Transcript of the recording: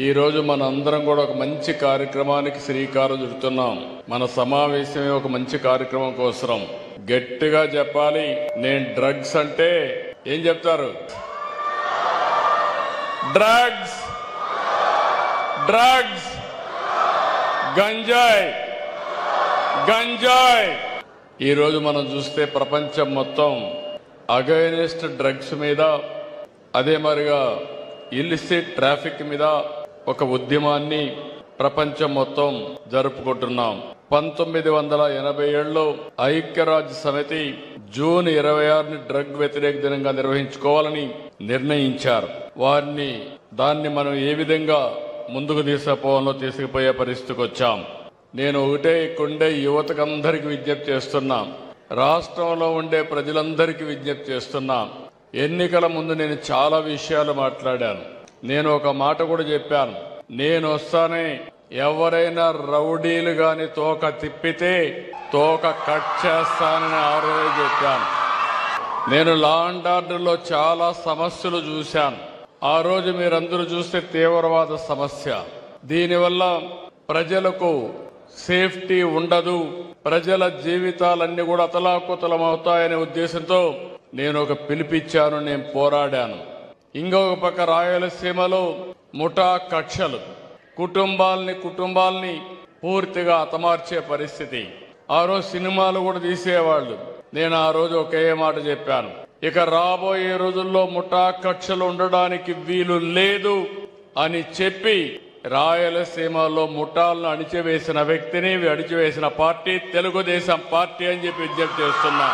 ఈ రోజు మన అందరం కూడా ఒక మంచి కార్యక్రమానికి శ్రీకారం చుడుతున్నాం. మన సమావేశమే ఒక మంచి కార్యక్రమం కోసం. గట్టిగా చెప్పాలి. నేను డ్రగ్స్ అంటే ఏం చెప్తారు? డ్రగ్స్, డ్రగ్స్, గంజాయి, గంజాయి. ఈ రోజు మనం చూస్తే ప్రపంచం మొత్తం అగైనెస్ట్ డ్రగ్స్ మీద, అదే మరిగా ఇల్లిసిట్ ట్రాఫిక్ మీద ఒక ఉద్యమాన్ని ప్రపంచం మొత్తం జరుపుకుంటున్నాం. 1987లో ఐక్యరాజ్య సమితి జూన్ 26ని డ్రగ్ వ్యతిరేక దినంగా నిర్వహించుకోవాలని నిర్ణయించారు. దాన్ని మనం ఏ విధంగా ముందుకు తీసుకుపోయే పరిస్థితికి వచ్చాం. నేను ఒకటే ఇక్కడుండే యువతకందరికీ విజ్ఞప్తి చేస్తున్నా, రాష్ట్రంలో ఉండే ప్రజలందరికీ విజ్ఞప్తి చేస్తున్నా. ఎన్నికల ముందు నేను చాలా విషయాలు మాట్లాడాను. నేను ఒక మాట కూడా చెప్పాను. నేను వస్తానే ఎవరైనా రౌడీలు గాని తోక తిప్పితే తోక కట్ చేస్తానని ఆ రోజు చెప్పాను. నేను లా అండ్ ఆర్డర్లో చాలా సమస్యలు చూశాను. ఆ రోజు మీరందరూ చూస్తే తీవ్రవాద సమస్య. దీనివల్ల ప్రజలకు సేఫ్టీ ఉండదు, ప్రజల జీవితాలన్నీ కూడా అతలాకుతలమవుతాయనే ఉద్దేశంతో నేను ఒక పిలిపిచ్చాను, నేను పోరాడాను. ఇంకొక పక్క రాయలసీమలో ముఠా కక్షలు కుటుంబాల్ని పూర్తిగా హతమార్చే పరిస్థితి. ఆ రోజు సినిమాలు కూడా తీసేవాళ్ళు. నేను ఆ రోజు ఒకే మాట చెప్పాను, ఇక రాబోయే రోజుల్లో ముఠా కక్షలు ఉండడానికి వీలు లేదు అని చెప్పి రాయలసీమలో ముఠాలను అణిచివేసిన వ్యక్తిని, అణిచివేసిన పార్టీ తెలుగుదేశం పార్టీ అని చెప్పి విజ్ఞప్తి చేస్తున్నా.